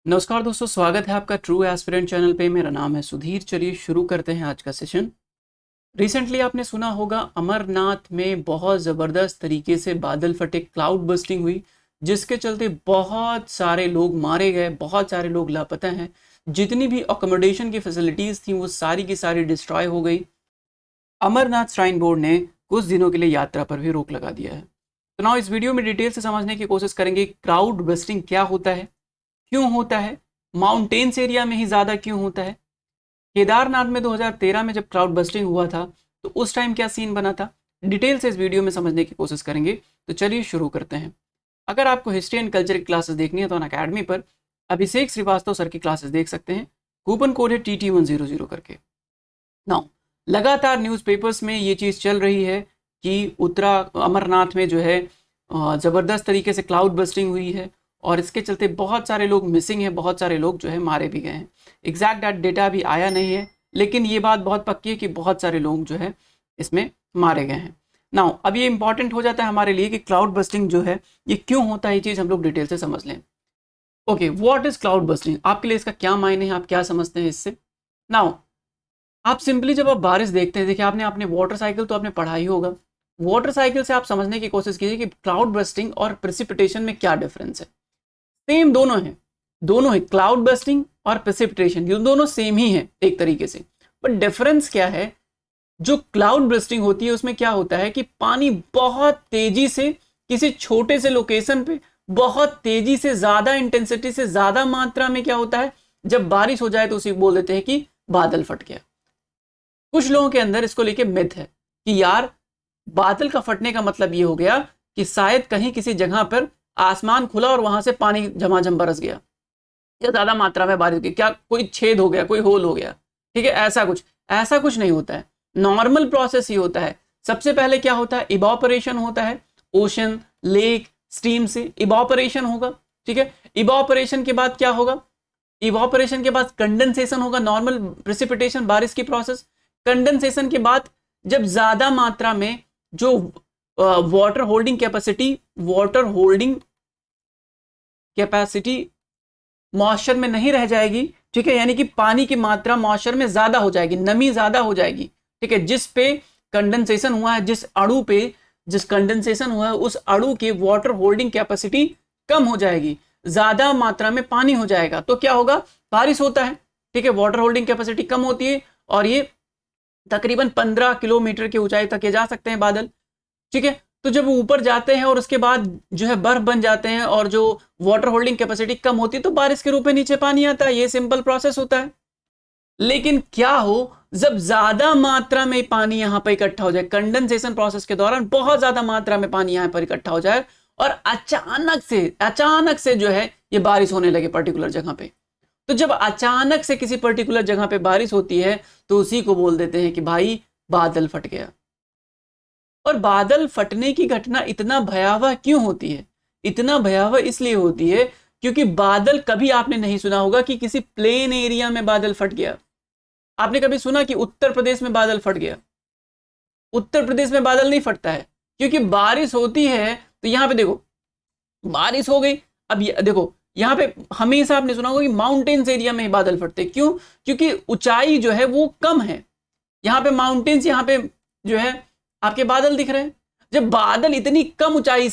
नमस्कार दोस्तों, स्वागत है आपका ट्रू एस्पिरेंट चैनल पे। मेरा नाम है सुधीर। चलिए शुरू करते हैं आज का सेशन। रिसेंटली आपने सुना होगा अमरनाथ में बहुत ज़बरदस्त तरीके से बादल फटे, क्लाउड बस्टिंग हुई, जिसके चलते बहुत सारे लोग मारे गए, बहुत सारे लोग लापता हैं। जितनी भी अकोमोडेशन की फैसिलिटीज़ थी वो सारी की सारी डिस्ट्रॉय हो गई। अमरनाथ श्राइन बोर्ड ने कुछ दिनों के लिए यात्रा पर भी रोक लगा दिया है। तो नाउ इस वीडियो में डिटेल से समझने की कोशिश करेंगे क्लाउड बस्टिंग क्या होता है, क्यों होता है, माउंटेन्स एरिया में ही ज़्यादा क्यों होता है, केदारनाथ में 2013 में जब क्लाउड बस्टिंग हुआ था तो उस टाइम क्या सीन बना था। डिटेल से इस वीडियो में समझने की कोशिश करेंगे। तो चलिए शुरू करते हैं। अगर आपको हिस्ट्री एंड कल्चर की क्लासेस देखनी है तो अनअकैडमी पर अभिषेक श्रीवास्तव सर की क्लासेस देख सकते हैं। कूपन कोड है TT100 करके। नाउ लगातार न्यूज़पेपर्स में ये चीज़ चल रही है कि उत्तरा अमरनाथ में जो है ज़बरदस्त तरीके से क्लाउड बस्टिंग हुई है और इसके चलते बहुत सारे लोग मिसिंग हैं, बहुत सारे लोग जो है मारे भी गए हैं। एग्जैक्ट डेटा अभी आया नहीं है, लेकिन ये बात बहुत पक्की है कि बहुत सारे लोग जो है इसमें मारे गए हैं। नाउ अब ये इंपॉर्टेंट हो जाता है हमारे लिए कि क्लाउड बस्टिंग जो है ये क्यों होता है, ये चीज़ हम लोग डिटेल से समझ लें। Okay, what is cloud bursting, आपके लिए इसका क्या मायने हैं, आप क्या समझते हैं इससे। नाउ आप सिंपली जब आप बारिश देखते हैं, देखिए आपने अपने वाटर साइकिल तो आपने पढ़ा ही होगा। वाटर साइकिल से आप समझने की कोशिश कीजिए कि क्लाउड बस्टिंग और प्रेसिपिटेशन में क्या डिफरेंस है। सेम दोनों है, दोनों है, क्लाउड बस्टिंग और प्रेसिपिटेशन ये दोनों सेम ही है एक तरीके से। बट डिफरेंस क्या है, जो क्लाउड बस्टिंग होती है उसमें क्या होता है कि पानी बहुत तेजी से किसी छोटे से लोकेशन पे बहुत तेजी से, ज्यादा इंटेंसिटी से, ज्यादा मात्रा में क्या होता है, जब बारिश हो जाए तो उसी बोल देते हैं कि बादल फट गया। कुछ लोगों के अंदर इसको लेके मिथ है कि यार बादल का फटने का मतलब ये हो गया कि शायद कहीं किसी जगह पर आसमान खुला और वहां से पानी झमाझम बरस गया या ज्यादा मात्रा में बारिश की, क्या कोई छेद हो गया, कोई होल हो गया। ठीक है, ऐसा कुछ नहीं होता है। नॉर्मल प्रोसेस ही होता है। सबसे पहले क्या होता है, इवापोरेशन होता है। ओशन, लेक, स्ट्रीम से इवापोरेशन होगा। ठीक है, इवापोरेशन के बाद क्या होगा, इवापोरेशन के बाद कंडेंसेशन होगा। नॉर्मल प्रेसिपिटेशन, बारिश की प्रोसेस। कंडेंसेशन के बाद जब ज्यादा मात्रा में जो वाटर होल्डिंग कैपेसिटी मॉइस्चर में नहीं रह जाएगी। ठीक है, यानी कि पानी की मात्रा मॉइस्चर में ज्यादा हो जाएगी, नमी ज्यादा हो जाएगी। ठीक है, जिस पे कंडेंसेशन हुआ है, जिस अणु पे जिस कंडेंसेशन हुआ है उस अणु की वाटर होल्डिंग कैपेसिटी कम हो जाएगी, ज्यादा मात्रा में पानी हो जाएगा। तो क्या होगा, बारिश होता है। ठीक है, वाटर होल्डिंग कैपेसिटी कम होती है और ये तकरीबन 15 किलोमीटर की ऊंचाई तक ये जा सकते हैं बादल। ठीक है, तो जब वो ऊपर जाते हैं और उसके बाद जो है बर्फ बन जाते हैं और जो वाटर होल्डिंग कैपेसिटी कम होती है तो बारिश के रूप में नीचे पानी आता है। ये सिंपल प्रोसेस होता है। लेकिन क्या हो जब ज्यादा मात्रा में पानी यहां पर इकट्ठा हो जाए, कंडेंसेशन प्रोसेस के दौरान बहुत ज्यादा मात्रा में पानी यहां पर इकट्ठा हो जाए और अचानक से जो है ये बारिश होने लगे पर्टिकुलर जगह पे। तो जब अचानक से किसी पर्टिकुलर जगह पे बारिश होती है तो उसी को बोल देते हैं कि भाई बादल फट गया। और बादल फटने की घटना इतना भयावह क्यों होती है, इतना भयावह इसलिए होती है क्योंकि बादल, कभी आपने नहीं सुना होगा कि किसी प्लेन एरिया में बादल फट गया। आपने कभी सुना कि उत्तर प्रदेश में बादल फट गया? उत्तर प्रदेश में बादल नहीं फटता है, क्योंकि बारिश होती है तो यहां पे देखो बारिश हो गई। अब देखो यहाँ पे हमेशा आपने सुना होगा कि माउंटेन्स एरिया में ही बादल फटते। क्यों? क्योंकि ऊंचाई जो है वो कम है। यहाँ पे माउंटेन्स, यहाँ पे जो है आपके बादल दिख रहे हैं। जब बादल इतनी कम ऊंचाई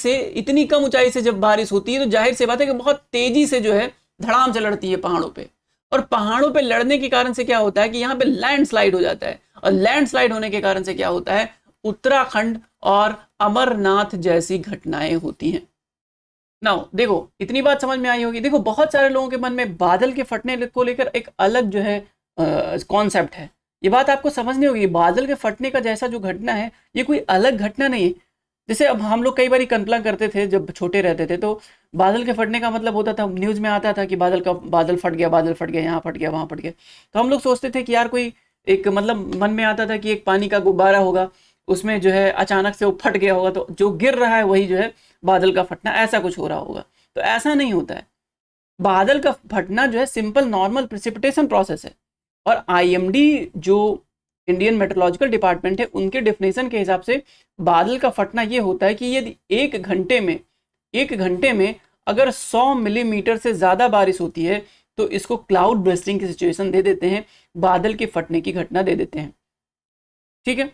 से जब बारिश होती है तो जाहिर सी बात है कि बहुत तेजी से जो है धड़ाम से लड़ती है पहाड़ों पे। और पहाड़ों पे लड़ने के कारण से क्या होता है कि यहाँ पे लैंडस्लाइड हो जाता है। और लैंडस्लाइड होने के कारण से क्या होता है, उत्तराखंड और अमरनाथ जैसी घटनाएं होती हैं। नाउ देखो, इतनी बात समझ में आई होगी। देखो बहुत सारे लोगों के मन में बादल के फटने को लेकर एक अलग जो है कॉन्सेप्ट है। ये बात आपको समझनी होगी। बादल के फटने का जैसा जो घटना है ये कोई अलग घटना नहीं है। जैसे अब हम लोग कई बार कल्पना करते थे जब छोटे रहते थे, तो बादल के फटने का मतलब होता था, न्यूज में आता था कि बादल फट गया, यहाँ फट गया, वहां फट गया। तो हम लोग सोचते थे कि यार कोई एक, मतलब मन में आता था कि एक पानी का गुब्बारा होगा, उसमें जो है अचानक से वो फट गया होगा, तो जो गिर रहा है वही जो है बादल का फटना, ऐसा कुछ हो रहा होगा। तो ऐसा नहीं होता है। बादल का फटना जो है सिंपल नॉर्मल प्रेसिपिटेशन प्रोसेस है। और आईएमडी जो इंडियन मेट्रोलॉजिकल डिपार्टमेंट है, उनके डेफिनेशन के हिसाब से बादल का फटना ये होता है कि यदि एक घंटे में अगर 100 मिलीमीटर से ज्यादा बारिश होती है तो इसको क्लाउड बर्स्टिंग की सिचुएशन दे देते हैं, बादल के फटने की घटना दे देते हैं। ठीक है,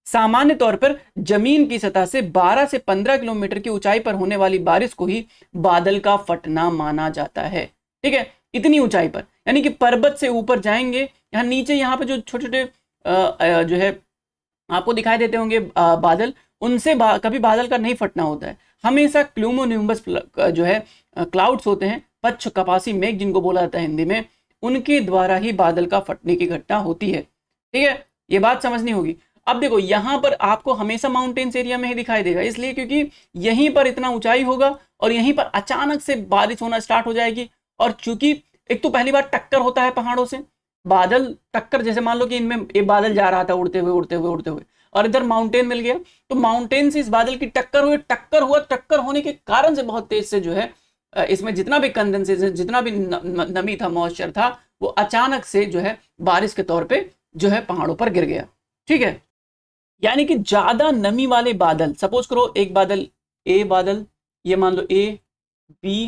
सामान्य तौर पर जमीन की सतह से 12 से 15 किलोमीटर की ऊंचाई पर होने वाली बारिश को ही बादल का फटना माना जाता है। ठीक है, इतनी ऊंचाई पर, यानी कि पर्वत से ऊपर जाएंगे, यहाँ नीचे यहाँ पे जो छोटे छोटे जो है आपको दिखाई देते होंगे बादल, उनसे कभी बादल का नहीं फटना होता है। हमेशा क्लूमोनिम्बस जो है क्लाउड्स होते हैं, पच्छ कपासी मेघ जिनको बोला जाता है हिंदी में, उनके द्वारा ही बादल का फटने की घटना होती है। ठीक है, ये बात समझनी होगी। अब देखो यहाँ पर आपको हमेशा माउंटेन्स एरिया में ही दिखाई देगा, इसलिए क्योंकि यहीं पर इतना ऊंचाई होगा और यहीं पर अचानक से बारिश होना स्टार्ट हो जाएगी। और चूंकि एक तो पहली बार टक्कर होता है पहाड़ों से, बादल टक्कर, जैसे मान लो कि इनमें एक बादल जा रहा था उड़ते हुए उड़ते हुए उड़ते हुए, और इधर माउंटेन मिल गया, तो माउंटेन से इस बादल की टक्कर हुई, टक्कर होने के कारण से बहुत तेज से जो है इसमें जितना भी कंडेंसेशन, जितना भी नमी था, मॉइस्चर था, वो अचानक से जो है बारिश के तौर पे जो है पहाड़ों पर गिर गया। ठीक है, यानी कि ज्यादा नमी वाले बादल, सपोज करो एक बादल ए बादल, ये मान लो ए बी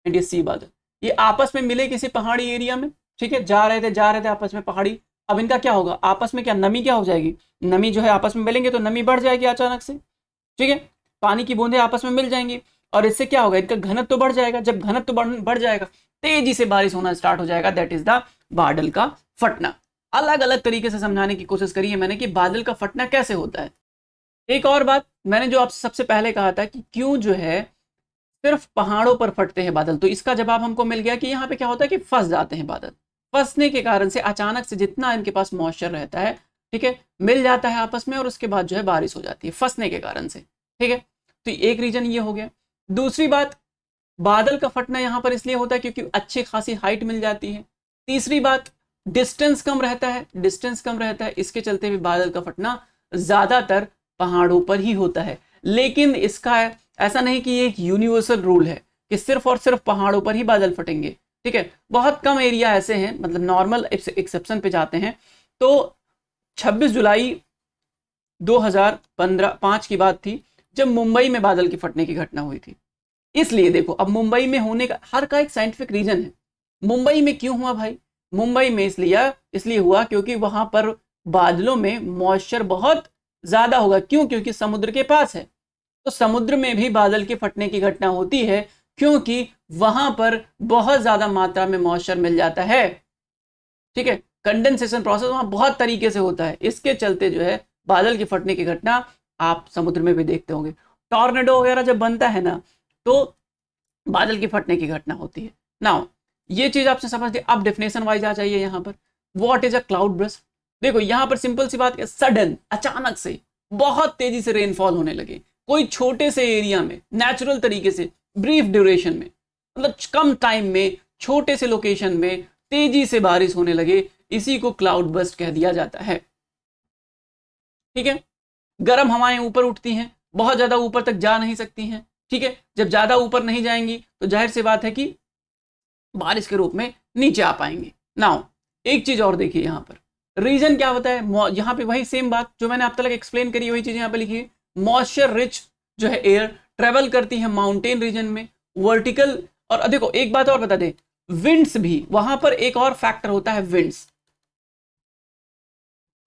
एंड ये सी बादल, ये आपस में मिले किसी पहाड़ी एरिया में। ठीक है, जा रहे थे आपस में पहाड़ी, अब इनका क्या होगा, आपस में क्या नमी क्या हो जाएगी, नमी जो है आपस में मिलेंगे तो नमी बढ़ जाएगी अचानक से। ठीक है, पानी की बूंदें आपस में मिल जाएंगी और इससे क्या होगा, इनका घनत्व तो बढ़ जाएगा। जब घनत्व तो बढ़ जाएगा, तेजी से बारिश होना स्टार्ट हो जाएगा, दैट इज द बादल का फटना। अलग अलग तरीके से समझाने की कोशिश करी है मैंने कि बादल का फटना कैसे होता है। एक और बात मैंने जो आपसे सबसे पहले कहा था कि क्यों जो है सिर्फ पहाड़ों पर फटते हैं बादल, तो इसका जवाब हमको मिल गया कि यहाँ पे क्या होता है कि फंस जाते हैं बादल। फंसने के कारण से अचानक से जितना इनके पास मॉइस्चर रहता है, ठीक है, मिल जाता है आपस में और उसके बाद जो है बारिश हो जाती है फंसने के कारण से। ठीक है, तो एक रीजन ये हो गया। दूसरी बात, बादल का फटना यहाँ पर इसलिए होता है क्योंकि अच्छी खासी हाइट मिल जाती है। तीसरी बात, डिस्टेंस कम रहता है, इसके चलते भी बादल का फटना ज्यादातर पहाड़ों पर ही होता है। लेकिन इसका ऐसा नहीं कि ये एक यूनिवर्सल रूल है कि सिर्फ और सिर्फ पहाड़ों पर ही बादल फटेंगे। ठीक है, बहुत कम एरिया ऐसे हैं, मतलब नॉर्मल एक्सेप्शन पे जाते हैं। तो 26 जुलाई 2005 की बात थी जब मुंबई में बादल की फटने की घटना हुई थी। इसलिए देखो, अब मुंबई में होने का हर का एक साइंटिफिक रीजन है। मुंबई में क्यों हुआ भाई, मुंबई में इसलिए हुआ क्योंकि वहां पर बादलों में मॉइस्चर बहुत ज्यादा होगा। क्यों, क्योंकि समुद्र के पास है, तो समुद्र में भी बादल के फटने की घटना होती है क्योंकि वहां पर बहुत ज्यादा मात्रा में मॉइस्चर मिल जाता है। ठीक है, कंडेंसेशन प्रोसेस वहां बहुत तरीके से होता है, इसके चलते जो है बादल की फटने की घटना आप समुद्र में भी देखते होंगे। टॉर्नेडो वगैरह जब बनता है ना, तो बादल की फटने की घटना होती है। नाउ ये चीज आपसे समझ ली। अब डेफिनेशन वाइज आ जाइए यहाँ पर, what is a cloud burst. देखो यहाँ पर सिंपल सी बात है, सडन, अचानक से बहुत तेजी से रेनफॉल होने लगे कोई छोटे से एरिया में, नेचुरल तरीके से, ब्रीफ ड्यूरेशन में, मतलब कम टाइम में, छोटे से लोकेशन में तेजी से बारिश होने लगे, इसी को क्लाउड बर्स्ट कह दिया जाता है। ठीक है, गर्म हवाएं ऊपर उठती हैं, बहुत ज्यादा ऊपर तक जा नहीं सकती हैं। ठीक है, जब ज्यादा ऊपर नहीं जाएंगी तो जाहिर सी बात है कि बारिश के रूप में नीचे आ पाएंगे। नाउ एक चीज और देखिए, यहाँ पर रीजन क्या होता है, यहाँ पे वही सेम बात जो मैंने अब तक एक्सप्लेन करी, वही चीज यहाँ पे लिखी है। मॉइस्चर रिच जो है एयर ट्रेवल करती है माउंटेन रीजन में, वर्टिकल। और देखो एक बात और बता दे, विंड्स भी, वहां पर एक और फैक्टर होता है,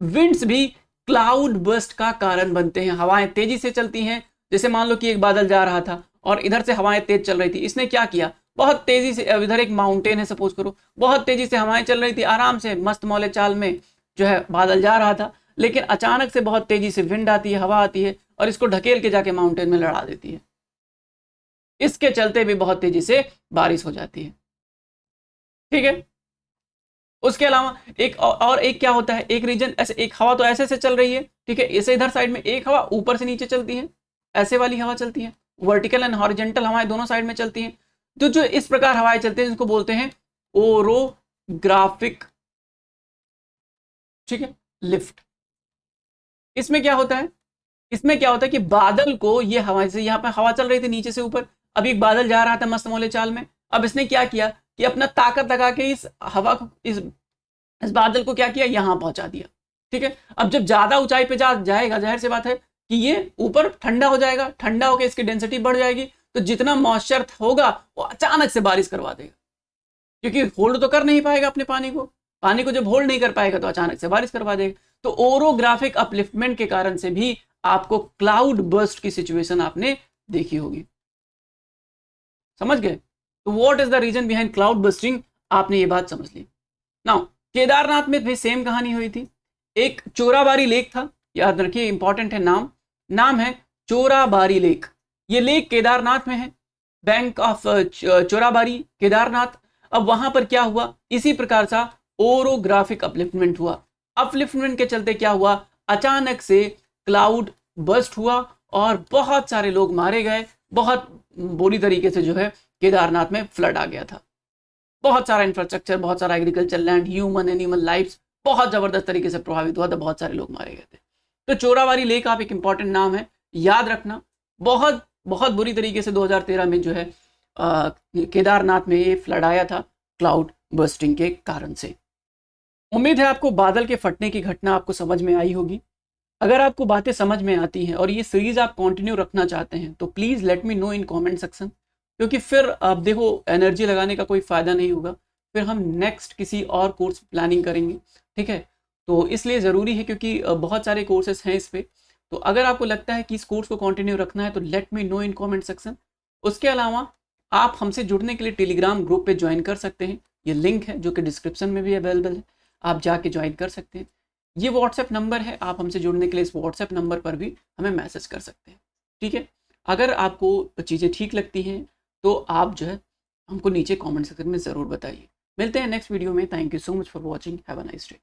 विंड्स भी क्लाउड बर्स्ट का कारण बनते हैं। हवाएं तेजी से चलती हैं, जैसे मान लो कि एक बादल जा रहा था और इधर से हवाएं तेज चल रही थी, इसने क्या किया, बहुत तेजी से, इधर एक माउंटेन है सपोज करो, बहुत तेजी से हवाएं चल रही थी, आराम से मस्त मौले चाल में जो है बादल जा रहा था, लेकिन अचानक से बहुत तेजी से विंड आती है, हवा आती है और इसको ढकेल के जाके माउंटेन में लड़ा देती है। इसके चलते भी बहुत तेजी से बारिश हो जाती है। ठीक है, उसके अलावा एक क्या होता है, एक रीजन ऐसे, एक हवा तो ऐसे से चल रही है, ठीक है, ऐसे इधर साइड में एक हवा ऊपर से नीचे चलती है, ऐसे वाली हवा चलती है, वर्टिकल एंड हॉरिजॉन्टल हवाएं दोनों साइड में चलती हैं। तो जो इस प्रकार हवाएं चलती हैं जिनको बोलते हैं ओरोग्राफिक, ठीक है, लिफ्ट। इसमें क्या होता है कि बादल को ये हवा, जैसे यहाँ पे हवा चल रही थी नीचे से ऊपर, अभी एक बादल जा रहा था मस्त मौले चाल में, अब इसने क्या किया कि अपना ताकत लगा के इस हवा को, इस बादल को क्या किया, यहां पहुंचा दिया। ठीक है, अब जब ज्यादा ऊंचाई पे जाएगा, जाहिर सी बात है कि ये ऊपर ठंडा हो जाएगा, ठंडा होकर इसकी डेंसिटी बढ़ जाएगी, तो जितना मॉइस्चर होगा वो अचानक से बारिश करवा देगा, क्योंकि होल्ड तो कर नहीं पाएगा अपने पानी को जब होल्ड नहीं कर पाएगा तो अचानक से बारिश करवा देगा। तो ओरोग्राफिक अपलिफ्टमेंट के कारण से भी आपको क्लाउड बर्स्ट की सिचुएशन आपने देखी होगी। समझ गए? तो what is the reason behind cloud bursting, आपने ये बात समझ ली। नाउ केदारनाथ में भी सेम कहानी हुई थी। एक चोराबारी लेक था, याद रखिए इंपॉर्टेंट है नाम है चोराबारी लेक। ये लेक केदारनाथ में है, बैंक ऑफ चोराबारी केदारनाथ। अब वहां पर क्या हुआ, इसी प्रकार सा ओरोग्राफिक अपलिफ्टमेंट हुआ। अपलिफ्टमेंट के चलते क्या हुआ, अचानक से क्लाउड बर्स्ट हुआ और बहुत सारे लोग मारे गए। बहुत बुरी तरीके से जो है केदारनाथ में फ्लड आ गया था। बहुत सारा इंफ्रास्ट्रक्चर, बहुत सारा agriculture land, human animal lifes बहुत जबरदस्त तरीके से प्रभावित हुआ था, बहुत सारे लोग मारे गए थे। तो चोराबारी लेक आप एक इंपॉर्टेंट नाम है, याद रखना। बहुत बहुत बुरी तरीके से 2013 में जो है केदारनाथ में ये फ्लड आया था क्लाउड बर्स्टिंग के कारण से। उम्मीद है आपको बादल के फटने की घटना आपको समझ में आई होगी। अगर आपको बातें समझ में आती हैं और ये सीरीज आप कंटिन्यू रखना चाहते हैं तो please let me know in comment section, क्योंकि फिर आप देखो एनर्जी लगाने का कोई फ़ायदा नहीं होगा, फिर हम नेक्स्ट किसी और कोर्स प्लानिंग करेंगे, ठीक है। तो इसलिए ज़रूरी है, क्योंकि बहुत सारे कोर्सेस हैं इस पर। तो अगर आपको लगता है कि इस कोर्स को कंटिन्यू रखना है तो let me know in comment section. उसके अलावा आप हमसे जुड़ने के लिए टेलीग्राम ग्रुप पे ज्वाइन कर सकते हैं, ये लिंक है जो कि डिस्क्रिप्शन में भी अवेलेबल है, आप जाके ज्वाइन कर सकते हैं। ये व्हाट्सएप नंबर है, आप हमसे जुड़ने के लिए इस व्हाट्सएप नंबर पर भी हमें मैसेज कर सकते हैं, ठीक है। अगर आपको चीज़ें ठीक लगती हैं तो आप जो है हमको नीचे कमेंट सेक्शन में ज़रूर बताइए। मिलते हैं नेक्स्ट वीडियो में। Thank you so much for watching, have a nice day.